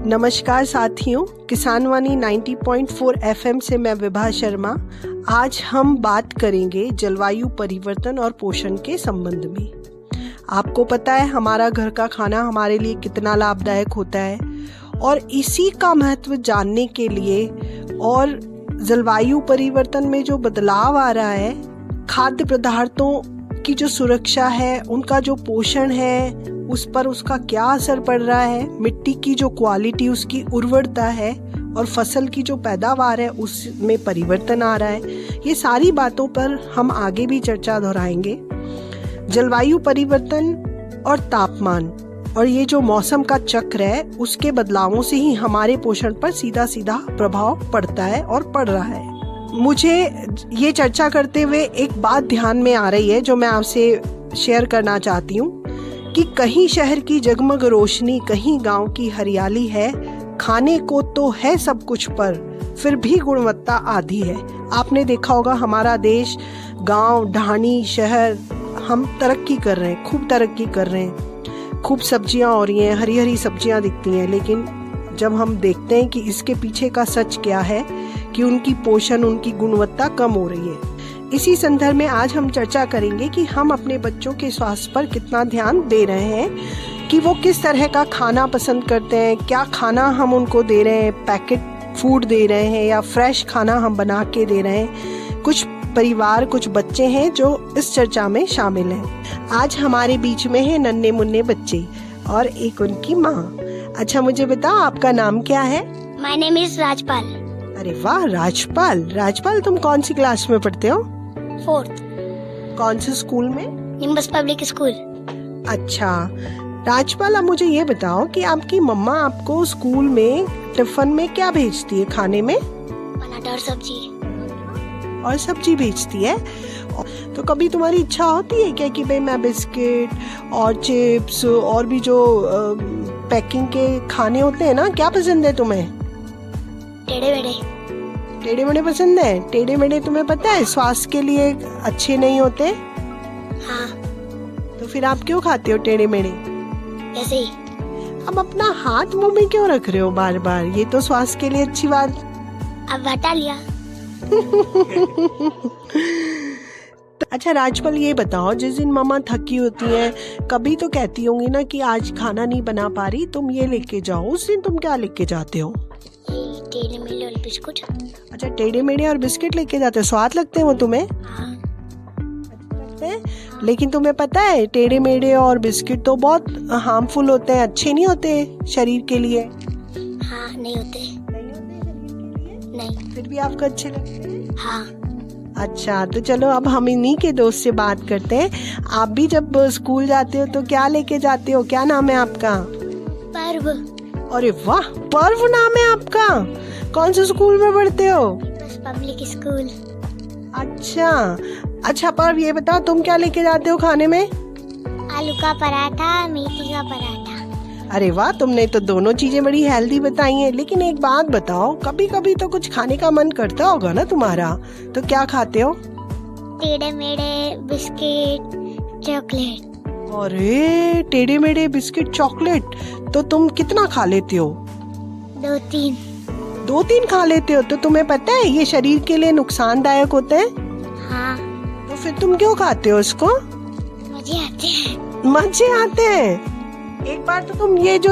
नमस्कार साथियों, किसान वाणी 90.4 FM से मैं विभा शर्मा। आज हम बात करेंगे जलवायु परिवर्तन और पोषण के संबंध में। आपको पता है हमारा घर का खाना हमारे लिए कितना लाभदायक होता है और इसी का महत्व जानने के लिए और जलवायु परिवर्तन में जो बदलाव आ रहा है, खाद्य पदार्थों की जो सुरक्षा है, उनका जो पोषण है, उस पर उसका क्या असर पड़ रहा है, मिट्टी की जो क्वालिटी, उसकी उर्वरता है और फसल की जो पैदावार है उसमें परिवर्तन आ रहा है, ये सारी बातों पर हम आगे भी चर्चा दोहराएंगे। जलवायु परिवर्तन और तापमान और ये जो मौसम का चक्र है, उसके बदलावों से ही हमारे पोषण पर सीधा सीधा प्रभाव पड़ता है और पड़ रहा है। मुझे ये चर्चा करते हुए एक बात ध्यान में आ रही है जो मैं आपसे शेयर करना चाहती हूँ कि कहीं शहर की जगमग रोशनी, कहीं गांव की हरियाली है, खाने को तो है सब कुछ पर फिर भी गुणवत्ता आधी है। आपने देखा होगा हमारा देश, गांव, ढाणी, शहर, हम तरक्की कर रहे हैं, खूब तरक्की कर रहे हैं, खूब सब्जियां हो रही हैं, हरी हरी सब्जियां दिखती हैं, लेकिन जब हम देखते हैं कि इसके पीछे का सच क्या है कि उनकी पोषण, उनकी गुणवत्ता कम हो रही है। इसी संदर्भ में आज हम चर्चा करेंगे कि हम अपने बच्चों के स्वास्थ्य पर कितना ध्यान दे रहे हैं, कि वो किस तरह का खाना पसंद करते हैं, क्या खाना हम उनको दे रहे हैं, पैकेट फूड दे रहे हैं या फ्रेश खाना हम बना के दे रहे हैं। कुछ परिवार, कुछ बच्चे हैं जो इस चर्चा में शामिल हैं। आज हमारे बीच में है नन्हे मुन्ने बच्चे और एक उनकी माँ। अच्छा, मुझे बताओ आपका नाम क्या है? My name is Rajpal. अरे वाह, राजपाल। राजपाल, तुम कौन सी क्लास में पढ़ते हो? 4th। कौन से स्कूल में? Nimbus public school. अच्छा राजपाल, अब मुझे ये बताओ कि आपकी मम्मा आपको स्कूल में टिफिन में क्या भेजती है खाने में? पराठा और सब्जी भेजती है। तो कभी तुम्हारी इच्छा होती है क्या कि भाई मैं बिस्किट और चिप्स और भी जो पैकिंग के खाने होते हैं ना, क्या पसंद है तुम्हें? टेढ़े मेढ़े पसंद है। टेढ़े मेढ़े तुम्हें पता है स्वास्थ्य के लिए अच्छे नहीं होते? हाँ। तो फिर आप क्यों खाते हो टेढ़े मेढ़े? ऐसे ही। अब अपना हाथ मुंह में क्यों रख रहे हो बार बार? ये तो स्वास्थ्य के लिए अच्छी बात। अब हटा लिया। अच्छा राजपाल, ये बताओ, जिस दिन मम्मा थकी होती हैं, कभी तो कहती होंगी ना कि आज खाना नहीं बना पा रही, तुम ये लेके जाओ, उस दिन तुम क्या लेके जाते हो? टेढ़े मेढ़े और बिस्कुट। अच्छा, टेढ़े मेढ़े और बिस्किट लेके जाते हो। स्वाद लगते हैं वो तुम्हें? हाँ। अच्छे लगते हैं? लेकिन तुम्हें पता है टेढ़े मेढ़े और बिस्किट तो बहुत हार्मफुल होते हैं, अच्छे नहीं होते शरीर के लिए। हाँ, नहीं होते शरीर के लिए। नहीं। फिर भी आपको अच्छे लगते हैं? हाँ। अच्छा, तो चलो अब हम इन्हीं के दोस्त से बात करते हैं। आप भी जब स्कूल जाते हो तो क्या लेके जाते हो? क्या नाम है आपका? पर्व। अरे वाह, पर्व नाम है आपका। कौन से स्कूल में पढ़ते हो? Nimbus public school. अच्छा पर्व, ये बताओ तुम क्या लेके जाते हो खाने में? आलू का पराठा, मेथी का पराठा। अरे वाह, तुमने तो दोनों चीजें बड़ी हेल्दी बताई हैं। लेकिन एक बात बताओ, कभी कभी तो कुछ खाने का मन करता होगा ना तुम्हारा, तो क्या खाते हो? टेढ़े मेढ़े बिस्किट, चॉकलेट। अरे टेढ़े मेढ़े बिस्किट, चॉकलेट, तो तुम कितना खा लेते हो? 2-3। 2-3 खा लेते हो? तो तुम्हें पता है ये शरीर के लिए नुकसानदायक होते हैं। हाँ। तो फिर तुम क्यों खाते हो इसको? मजे आते हैं। एक बार तो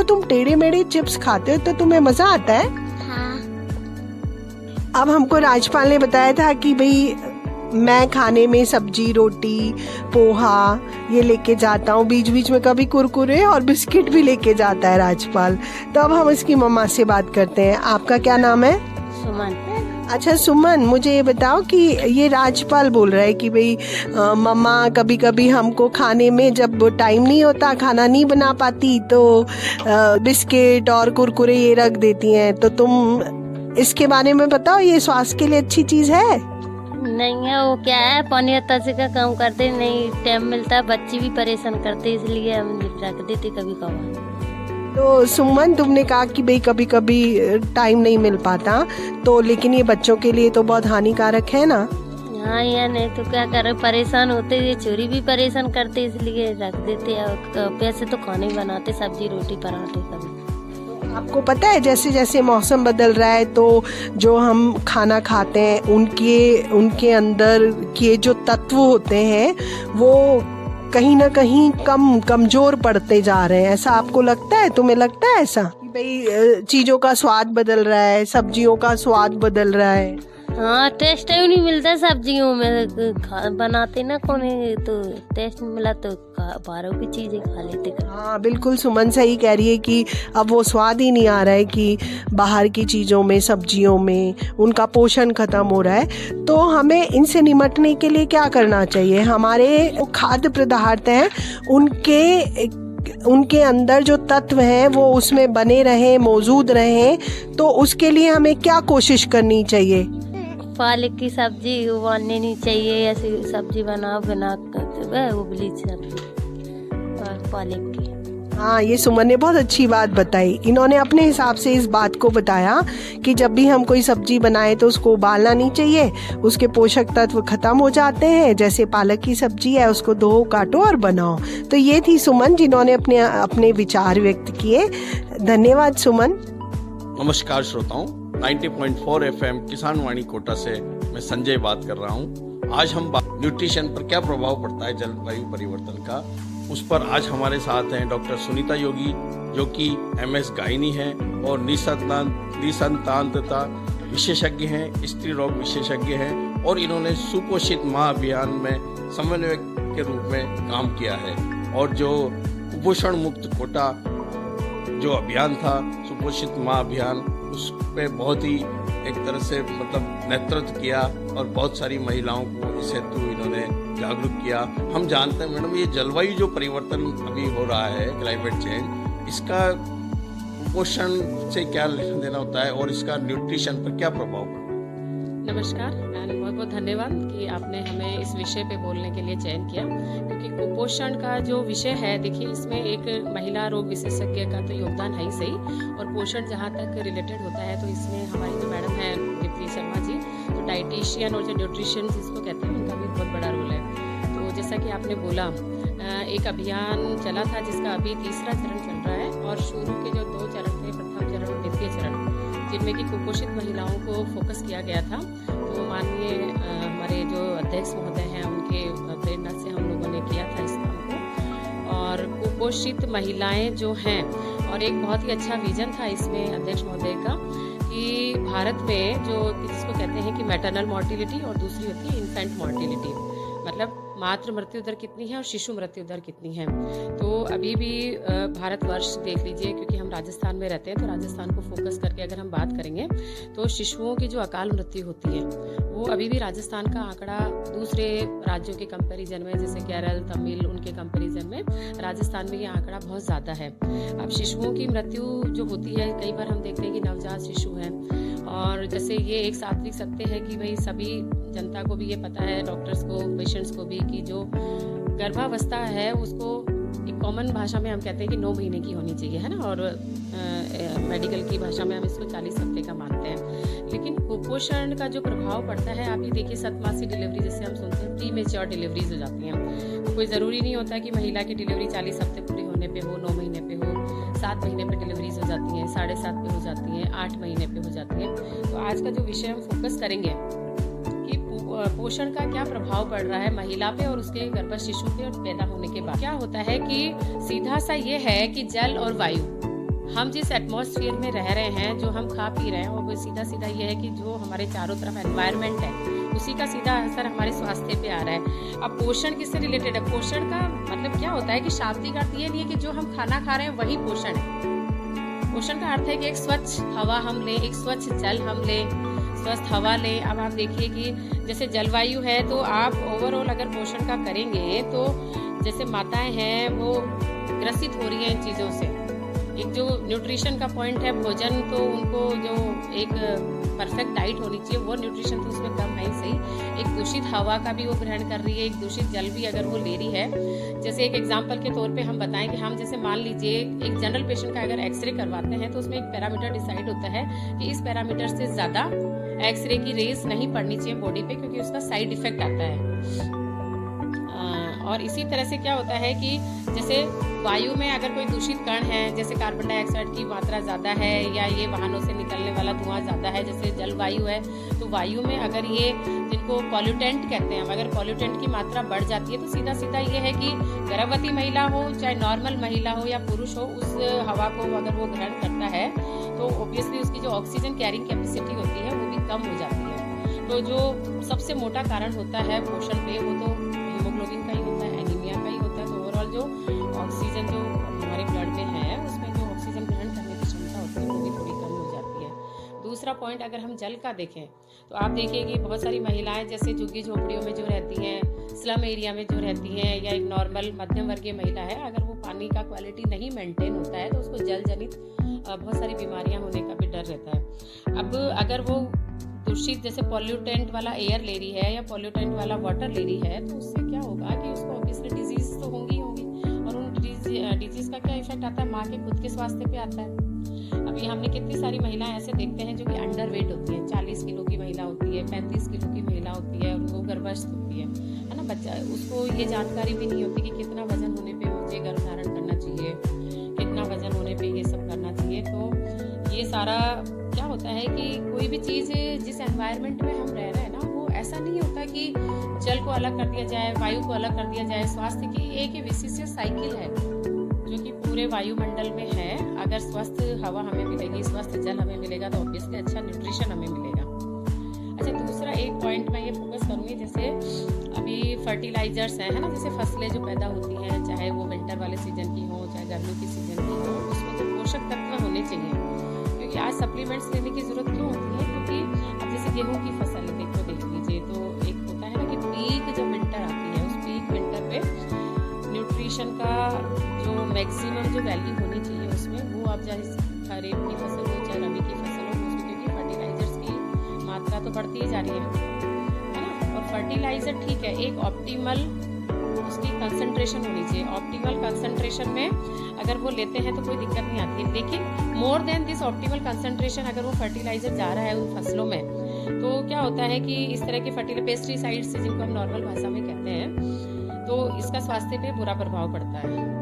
तुम टेढ़े मेढ़े चिप्स खाते हो तो तुम्हें मजा आता है? हाँ। अब हमको राजपाल ने बताया था कि भाई मैं खाने में सब्जी, रोटी, पोहा ये लेके जाता हूँ, बीच बीच में कभी कुरकुरे और बिस्किट भी लेके जाता है राजपाल। तो अब हम इसकी मम्मा से बात करते हैं। आपका क्या नाम है? सुमन। अच्छा सुमन, मुझे ये बताओ कि ये राजपाल बोल रहा है कि भाई मम्मा कभी कभी हमको खाने में जब टाइम नहीं होता, खाना नहीं बना पाती, तो बिस्किट और कुरकुरे ये रख देती हैं। तो तुम इसके बारे में बताओ, ये स्वास्थ्य के लिए अच्छी चीज है? नहीं है, वो क्या है, पानी तसे का काम करते नहीं, टाइम मिलता है, बच्चे भी परेशान करते, इसलिए हम रख देते कभी कभार। तो सुमन, तुमने कहा कि भाई कभी कभी टाइम नहीं मिल पाता, तो लेकिन ये बच्चों के लिए तो बहुत हानिकारक है ना? हाँ, या नहीं तो क्या करे, परेशान होते, ये चोरी भी परेशान करते, इसलिए रख देते। पैसे तो खाने बनाते, सब्जी रोटी पराठे कभी। आपको पता है जैसे जैसे मौसम बदल रहा है तो जो हम खाना खाते हैं उनके अंदर के जो तत्व होते हैं वो कहीं ना कहीं कमजोर पड़ते जा रहे हैं, ऐसा आपको लगता है? तुम्हें लगता है ऐसा कि भाई चीजों का स्वाद बदल रहा है, सब्जियों का स्वाद बदल रहा है? हाँ, टेस्ट ही नहीं मिलता सब्जियों में, बनाते ना कौन है तो टेस्ट नहीं मिला तो बाहरों की चीजें खा लेते। हाँ बिल्कुल, सुमन सही कह रही है कि अब वो स्वाद ही नहीं आ रहा है कि बाहर की चीज़ों में, सब्जियों में उनका पोषण खत्म हो रहा है। तो हमें इनसे निपटने के लिए क्या करना चाहिए? हमारे खाद्य पदार्थ हैं उनके अंदर जो तत्व हैं वो उसमें बने रहें, मौजूद रहें, तो उसके लिए हमें क्या कोशिश करनी चाहिए? पालक की सब्जी उबालनी नहीं चाहिए, ऐसी सब्जी बना उबली सब्जी और पालक की। हाँ, ये सुमन ने बहुत अच्छी बात बताई। इन्होंने अपने हिसाब से इस बात को बताया कि जब भी हम कोई सब्जी बनाए तो उसको उबालना नहीं चाहिए, उसके पोषक तत्व खत्म हो जाते हैं। जैसे पालक की सब्जी है, उसको धो, काटो और बनाओ। तो ये थी सुमन जिन्होंने अपने विचार व्यक्त किए। धन्यवाद सुमन। नमस्कार श्रोताओं, 90.4 FM किसान वाणी कोटा से मैं संजय बात कर रहा हूं। आज हम न्यूट्रिशन पर क्या प्रभाव पड़ता है जलवायु परिवर्तन का, उस पर आज हमारे साथ हैं डॉक्टर सुनीता योगी, जो कि MS गायनी हैं और निसंतानता विशेषज्ञ हैं, स्त्री रोग विशेषज्ञ हैं और इन्होंने सुपोषित माँ अभियान में समन्वयक के रूप में काम किया है। और जो कुपोषण मुक्त कोटा जो अभियान था, सुपोषित माँ अभियान, उस पे बहुत ही एक तरह से नेतृत्व किया और बहुत सारी महिलाओं को इस हेतु इन्होंने जागरूक किया। हम जानते हैं मैडम, ये जलवायु जो परिवर्तन अभी हो रहा है, क्लाइमेट चेंज, इसका कुपोषण से क्या लेना देना होता है और इसका न्यूट्रिशन पर क्या प्रभाव पड़ता है? नमस्कार, बहुत बहुत धन्यवाद कि आपने हमें इस विषय पे बोलने के लिए चयन किया, क्योंकि कुपोषण का जो विषय है, देखिए इसमें एक महिला रोग विशेषज्ञ का तो योगदान है ही सही, और पोषण जहाँ तक रिलेटेड होता है तो इसमें हमारी जो मैडम है दीप्ति शर्मा जी, तो डाइटिशियन और जो न्यूट्रिशन जिसको कहते हैं, उनका भी बहुत बड़ा रोल है। तो जैसा कि आपने बोला, एक अभियान चला था जिसका अभी तीसरा चरण चल रहा है, और शुरू के जो 2 चरण थे, प्रथम चरण और द्वितीय चरण, जिनमें कि कुपोषित महिलाओं को फोकस किया गया था। तो माननीय हमारे जो अध्यक्ष महोदय हैं, उनके प्रेरणा से हम लोगों ने किया था इस काम को। और कुपोषित महिलाएं जो हैं, और एक बहुत ही अच्छा विजन था इसमें अध्यक्ष महोदय का कि भारत में जो जिसको कहते हैं कि मैटरनल मॉर्टिलिटी और दूसरी होती है इन्फेंट मॉर्टिलिटी, मतलब मातृ मृत्यु दर कितनी है और शिशु मृत्यु दर कितनी है। तो अभी भी भारतवर्ष देख लीजिए, क्योंकि हम राजस्थान में रहते हैं, तो राजस्थान को फोकस करके अगर हम बात करेंगे तो शिशुओं की जो अकाल मृत्यु होती है वो अभी भी राजस्थान का आंकड़ा दूसरे राज्यों के कंपैरिजन में, जैसे केरल, तमिल, उनके कंपैरिजन में राजस्थान में ये आंकड़ा बहुत ज़्यादा है। अब शिशुओं की मृत्यु जो होती है, कई बार हम देखते हैं कि नवजात शिशु हैं, और जैसे ये एक सात्विक सत्य है कि भाई सभी जनता को भी ये पता है, डॉक्टर्स को, पेशेंट्स को भी, कि जो गर्भावस्था है उसको एक कॉमन भाषा में हम कहते हैं कि 9 महीने की होनी चाहिए, है ना, और मेडिकल की भाषा में हम इसको 40 हफ्ते का मानते हैं। लेकिन कुपोषण का जो प्रभाव पड़ता है, आप ये देखिए, 7मासी डिलीवरी जैसे हम सुनते हैं, प्री मेच्योर डिलीवरीज हो जाती हैं। तो कोई ज़रूरी नहीं होता कि महिला की डिलीवरी 40 हफ्ते पूरी होने पे हो, 9 महीने पे हो, 7 महीने पे डिलीवरीज हो जाती हैं, 7.5 पे हो जाती हैं, 8 महीने पे हो जाती हैं। तो आज का जो विषय हम फोकस करेंगे कि पोषण का क्या प्रभाव पड़ रहा है महिला पे और उसके गर्भ शिशु पे, और पैदा होने के बाद क्या होता है कि सीधा सा ये है कि जल और वायु, हम जिस एटमॉस्फेयर में रह रहे हैं, जो हम खा पी रहे हैं, और वो सीधा सीधा ये है कि जो हमारे चारों तरफ एनवायरनमेंट है, उसी का सीधा असर हमारे स्वास्थ्य पे आ रहा है। अब पोषण किससे रिलेटेड है? पोषण का मतलब क्या होता है कि शाब्दिक अर्थ ये नहीं है कि जो हम खाना खा रहे हैं वही पोषण है। पोषण का अर्थ है कि एक स्वच्छ हवा हम लें, एक स्वच्छ जल हम लें, स्वस्थ हवा लें। अब आप देखिए कि जैसे जलवायु है, तो आप ओवरऑल अगर पोषण का करेंगे तो जैसे माताएं हैं वो ग्रसित हो रही हैं इन चीज़ों से। एक जो न्यूट्रिशन का पॉइंट है, भोजन, तो उनको जो एक परफेक्ट डाइट होनी चाहिए, वो न्यूट्रिशन तो उसमें कम है ही सही। एक दूषित हवा का भी वो ग्रहण कर रही है, एक दूषित जल भी अगर वो ले रही है। जैसे एक एग्जांपल के तौर पे हम बताएं कि हम जैसे मान लीजिए एक जनरल पेशेंट का अगर एक्सरे करवाते हैं, तो उसमें एक पैरामीटर डिसाइड होता है कि इस पैरामीटर से ज़्यादा एक्सरे की रेज नहीं पड़नी चाहिए बॉडी पे, क्योंकि उसका साइड इफेक्ट आता है। और इसी तरह से क्या होता है कि जैसे वायु में अगर कोई दूषित कण है, जैसे कार्बन डाइऑक्साइड की मात्रा ज़्यादा है या ये वाहनों से निकलने वाला धुआं ज़्यादा है, जैसे जलवायु है, तो वायु में अगर ये जिनको पॉल्यूटेंट कहते हैं, अगर पॉल्यूटेंट की मात्रा बढ़ जाती है तो सीधा सीधा ये है कि गर्भवती महिला हो चाहे नॉर्मल महिला हो या पुरुष हो, उस हवा को अगर वो ग्रहण करता है तो ऑब्वियसली उसकी जो ऑक्सीजन कैरिंग कैपेसिटी होती है वो भी कम हो जाती है। तो जो सबसे मोटा कारण होता है पोषण पे वो तो हीमोग्लोबिन का ही होता है, एनीमिया का ही होता है। तो ओवरऑल जो ऑक्सीजन जो हमारे ब्लड में है उसमें जो ऑक्सीजन ग्रहण करने की क्षमता होती है वो भी थोड़ी कम हो जाती है। दूसरा पॉइंट अगर हम जल का देखें तो आप देखिए कि बहुत सारी महिलाएं जैसे झुग्गी झोपड़ियों में जो रहती हैं, स्लम एरिया में जो रहती हैं, या एक नॉर्मल मध्यम वर्गीय महिला है, अगर वो पानी का क्वालिटी नहीं मेंटेन होता है तो उसको जल जनित बहुत सारी बीमारियां होने का भी डर रहता है। अब अगर वो दूषित जैसे पॉल्यूटेंट वाला एयर ले रही है या पॉल्यूटेंट वाला वाटर ले रही है तो उससे क्या होगा कि उसको ऑब्वियसली डिजीज तो होंगी और उन डिजीज का क्या इफेक्ट आता है, माँ के खुद के स्वास्थ्य पे आता है। अभी हमने कितनी सारी महिलाएं ऐसे देखते हैं जो कि अंडर वेट होती है, 40 किलो की महिला होती है, 35 किलो की महिला होती है, और वो गर्भस्थ होती है ना बच्चा, उसको ये जानकारी भी नहीं होती कि कितना वजन होने पे मुझे गर्भ धारण करना चाहिए, कितना वजन होने पे ये सब करना चाहिए। तो ये सारा क्या होता है कि कोई भी चीज़ जिस एनवायरनमेंट में हम रह रहे हैं ना, वो ऐसा नहीं होता कि जल को अलग कर दिया जाए, वायु को अलग कर दिया जाए। स्वास्थ्य की एक विशिष्ट साइकिल है जो कि पूरे वायुमंडल में है। अगर स्वस्थ हवा हमें मिलेगी, स्वस्थ जल हमें मिलेगा तो ऑब्वियसली अच्छा न्यूट्रिशन हमें मिलेगा। अच्छा, दूसरा एक पॉइंट मैं ये फोकस करूँगी, जैसे अभी फर्टिलाइजर्स हैं, है ना, जैसे फसलें जो पैदा होती हैं, चाहे वो विंटर वाले सीजन की हो चाहे गर्मियों की सीजन की हो, उसमें जो पोषक तत्व होने चाहिए, क्योंकि आज सप्लीमेंट्स लेने की जरूरत क्यों होती है, क्योंकि अब जैसे गेहूं की फसल देख लीजिए, तो एक होता है ना कि पीक जब विंटर आती है, उस पीक विंटर पे न्यूट्रिशन का जो मैक्सिमम जो वैल्यू होनी चाहिए उसमें, वो अब चाहे खरीफ की फसल हो चाहे रबी की फसल हो, उसमें क्योंकि फर्टिलाइजर्स की मात्रा तो बढ़ती ही जा रही है ना। और फर्टिलाइजर ठीक है, एक ऑप्टिमल उसकी कंसंट्रेशन होनी चाहिए, ऑप्टिमल कंसंट्रेशन में अगर वो लेते हैं तो कोई दिक्कत नहीं आती है, लेकिन more than this optimal concentration अगर वो फर्टिलाइजर जा रहा है उन फसलों में, तो क्या होता है कि इस तरह के फर्टिलाइजर पेस्टिसाइड्स जिनको हम नॉर्मल भाषा में कहते हैं, तो इसका स्वास्थ्य पे बुरा प्रभाव पड़ता है।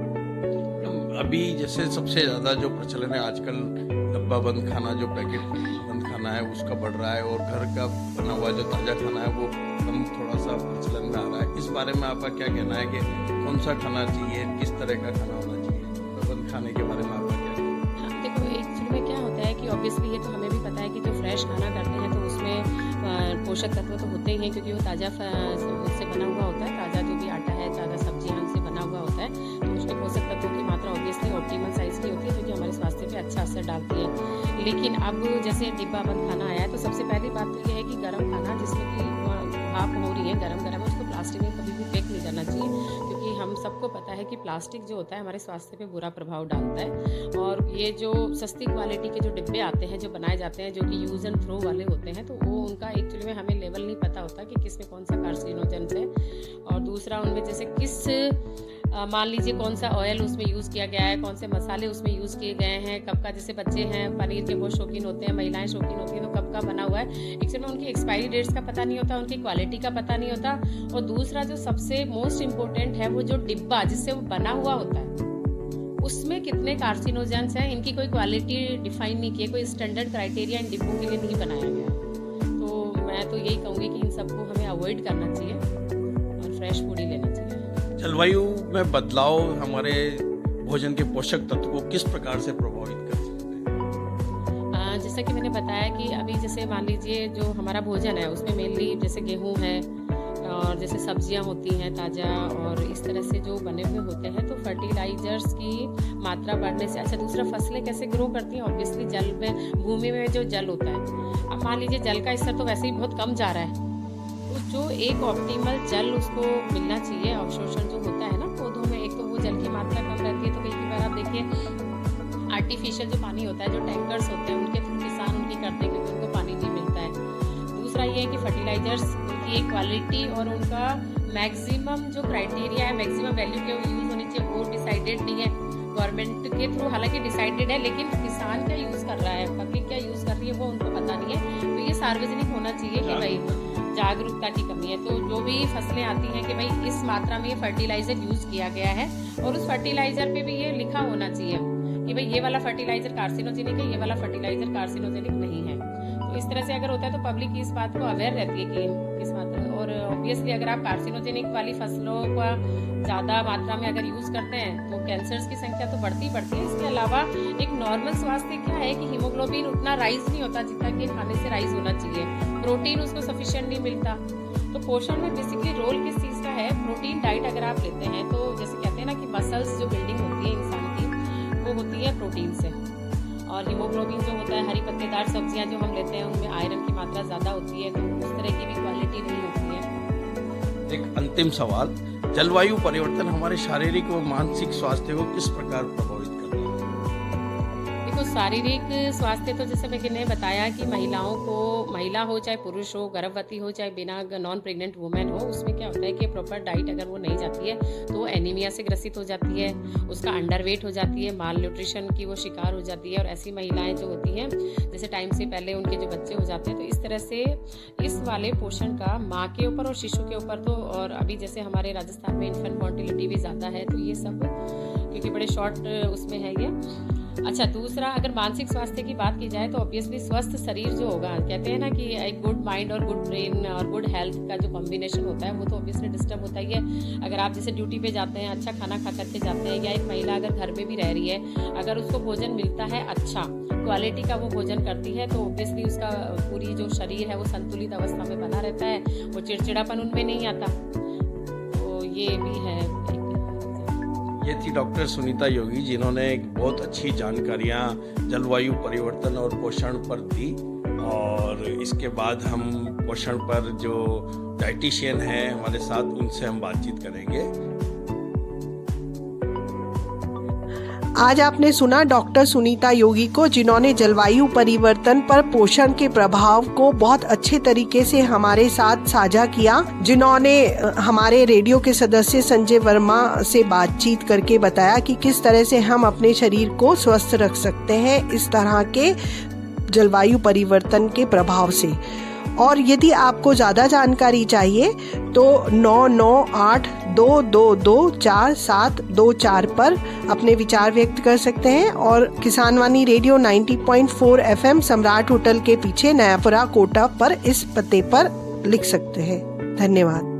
अभी जैसे सबसे ज्यादा जो प्रचलन है आजकल डब्बा बंद खाना, जो पैकेट बंद खाना है उसका बढ़ रहा है, और घर का बना हुआ जो ताजा खाना है वो कम थोड़ा सा प्रचलन में आ रहा है। इस बारे में आपका क्या कहना है कि कौन सा खाना चाहिए, किस तरह का खाना होना चाहिए, डब्बा बंद खाने के बारे में आपका क्या कहना है? हाँ, देखो एक्चुअली में क्या होता है कि ऑब्वियसली ये तो हमें भी पता है कि जो फ्रेश खाना करते हैं तो उसमें पोषक तत्व तो होते ही हैं, क्योंकि वो ताज़ा से बना हुआ होता है, ताज़ा जो भी आटा है, ताज़ा सब्जियां से बना हुआ होता है, तो उसके पोषक तत्वों की मात्रा ऑब्वियसली ऑप्टिमल साइज की होती है, जो कि हमारे स्वास्थ्य पे अच्छा असर डालती है। लेकिन अब जैसे डिब्बा बंद खाना आया है, तो सबसे पहली बात तो ये है कि गर्म खाना जिसमें कि भाप हो रही है गरम उसको प्लास्टिक में कभी भी फेंक नहीं जाना चाहिए, क्योंकि हम सबको पता है कि प्लास्टिक जो होता है हमारे स्वास्थ्य पे बुरा प्रभाव डालता है। और ये जो सस्ती क्वालिटी के जो डिब्बे आते हैं, जो बनाए जाते हैं, जो कि यूज़ एंड थ्रो वाले होते हैं, तो वो उनका एक्चुअली में हमें लेवल नहीं पता होता कि किसमें कौन सा कार्सिनोजेंस है, और दूसरा उनमें जैसे किस मान लीजिए कौन सा ऑयल उसमें यूज़ किया गया है, कौन से मसाले उसमें यूज़ किए गए हैं, कब का, जैसे बच्चे हैं पनीर के बहुत शौकीन होते हैं, महिलाएं शौकीन होती हैं, तो कब का बना हुआ है, एक्चुअली उनकी एक्सपायरी डेट्स का पता नहीं होता, उनकी क्वालिटी का पता नहीं होता। और दूसरा जो सबसे मोस्ट इम्पोर्टेंट है, वो जो डिब्बा जिससे वो बना हुआ होता है उसमें कितने कार्सिनोजेंस हैं, इनकी कोई क्वालिटी डिफाइन नहीं की है, कोई स्टैंडर्ड क्राइटेरिया इन डिब्बों के लिए नहीं बनाया गया। तो मैं तो यही कहूँगी कि इन सबको हमें अवॉइड करना चाहिए और फ्रेश फूड ही लेना चाहिए। जलवायु में बदलाव हमारे भोजन के पोषक तत्व को किस प्रकार से प्रभावित कर सकते हैं? जैसा कि मैंने बताया कि अभी जैसे मान लीजिए जो हमारा भोजन है उसमें मेनली जैसे गेहूं है और जैसे सब्जियां होती हैं ताज़ा, और इस तरह से जो बने हुए होते हैं, तो फर्टिलाइजर्स की मात्रा बढ़ने से, अच्छा दूसरा फसलें कैसे ग्रो करती हैं, ऑब्वियसली जल में, भूमि में जो जल होता है, अब मान लीजिए जल का स्तर तो वैसे ही बहुत कम जा रहा है, तो जो एक ऑप्टिमल जल उसको मिलना चाहिए, अवशोषण जो होता है ना पौधों में, एक तो वो जल की मात्रा कम रहती है, तो कई बार आप देखिए आर्टिफिशियल जो पानी होता है, जो टैंकर्स होते हैं उनके थ्रू किसान उनकी करते हैं क्योंकि उनको पानी नहीं मिलता है। दूसरा ये है कि फर्टिलाइजर्स की क्वालिटी और उनका मैक्सिमम जो क्राइटेरिया है, मैक्सिमम वैल्यू के यूज़ होनी चाहिए, वो डिसाइडेड नहीं है गवर्नमेंट के थ्रू, हालांकि डिसाइडेड है, लेकिन किसान क्या यूज़ कर रहा है, पब्लिक क्या यूज़ कर रही है, वो उनको पता नहीं है। तो ये सार्वजनिक होना चाहिए कि भाई जागरूकता की कमी है। तो जो भी फसलें आती हैं कि भाई इस मात्रा में फर्टिलाइजर यूज किया गया है और उस फर्टिलाइजर पे भी ये लिखा होना चाहिए कि भाई ये वाला फर्टिलाइजर कार्सिनोजेनिक है, ये वाला फर्टिलाइजर कार्सिनोजेनिक नहीं है। तो इस तरह से अगर होता है तो पब्लिक इस बात को अवेयर रहती है कि किस मात्रा। और ऑब्वियसली अगर आप कार्सिनोजेनिक वाली फसलों का ज़्यादा मात्रा में अगर यूज़ करते हैं तो कैंसर्स की संख्या तो बढ़ती बढ़ती है। इसके अलावा एक नॉर्मल स्वास्थ्य क्या है कि हीमोग्लोबिन उतना राइज नहीं होता जितना कि खाने से राइज होना चाहिए, प्रोटीन उसको सफिशिएंट नहीं मिलता। तो पोषण में बेसिकली रोल किस चीज़ का है? प्रोटीन डाइट अगर आप लेते हैं तो जैसे कहते हैं ना कि मसल्स जो बिल्डिंग होती है इंसान की वो होती है प्रोटीन से, और हीमोग्लोबिन जो होता है हरी पत्तेदार सब्जियां जो हम लेते हैं उनमें आयरन की मात्रा ज़्यादा होती है, तो उस तरह की भी क्वालिटी नहीं होती है। एक अंतिम सवाल, जलवायु परिवर्तन हमारे शारीरिक व मानसिक स्वास्थ्य को किस प्रकार प्रभावित कर रहा है? देखो, शारीरिक स्वास्थ्य तो जैसे मैंने बताया कि महिलाओं को, महिला हो चाहे पुरुष हो, गर्भवती हो चाहे बिना नॉन प्रेग्नेंट वुमेन हो, उसमें क्या होता है कि प्रॉपर डाइट अगर वो नहीं जाती है तो एनीमिया से ग्रसित हो जाती है, उसका अंडरवेट हो जाती है, माल न्यूट्रिशन की वो शिकार हो जाती है। और ऐसी महिलाएं जो होती हैं जैसे टाइम से पहले उनके जो बच्चे हो जाते हैं, तो इस तरह से इस वाले पोषण का माँ के ऊपर और शिशु के ऊपर तो, और अभी जैसे हमारे राजस्थान में इन्फेंट मॉर्टिलिटी भी ज़्यादा है, तो ये सब क्योंकि बड़े शॉर्ट उसमें है ये। अच्छा, दूसरा अगर मानसिक स्वास्थ्य की बात की जाए तो ऑब्वियसली स्वस्थ शरीर जो होगा, कहते हैं ना कि एक गुड माइंड और गुड ब्रेन और गुड हेल्थ का जो कॉम्बिनेशन होता है वो तो ऑब्वियसली डिस्टर्ब होता ही है। अगर आप जैसे ड्यूटी पे जाते हैं, अच्छा खाना खा करके जाते हैं, या एक महिला अगर घर में भी रह रही है, अगर उसको भोजन मिलता है अच्छा क्वालिटी का वो भोजन करती है, तो ऑब्वियसली उसका पूरी जो शरीर है वो संतुलित अवस्था में बना रहता है, वो चिड़चिड़ापन उनमें नहीं आता। तो ये भी है। ये थी डॉक्टर सुनीता योगी, जिन्होंने एक बहुत अच्छी जानकारियाँ जलवायु परिवर्तन और पोषण पर दी। और इसके बाद हम पोषण पर जो डाइटिशियन हैं हमारे साथ, उनसे हम बातचीत करेंगे। आज आपने सुना डॉक्टर सुनीता योगी को, जिन्होंने जलवायु परिवर्तन पर पोषण के प्रभाव को बहुत अच्छे तरीके से हमारे साथ साझा किया, जिन्होंने हमारे रेडियो के सदस्य संजय वर्मा से बातचीत करके बताया कि किस तरह से हम अपने शरीर को स्वस्थ रख सकते हैं इस तरह के जलवायु परिवर्तन के प्रभाव से। और यदि आपको ज़्यादा जानकारी चाहिए तो 9982224724 पर अपने विचार व्यक्त कर सकते हैं, और किसानवाणी रेडियो 90.4 FM सम्राट होटल के पीछे नयापुरा कोटा पर इस पते पर लिख सकते हैं। धन्यवाद।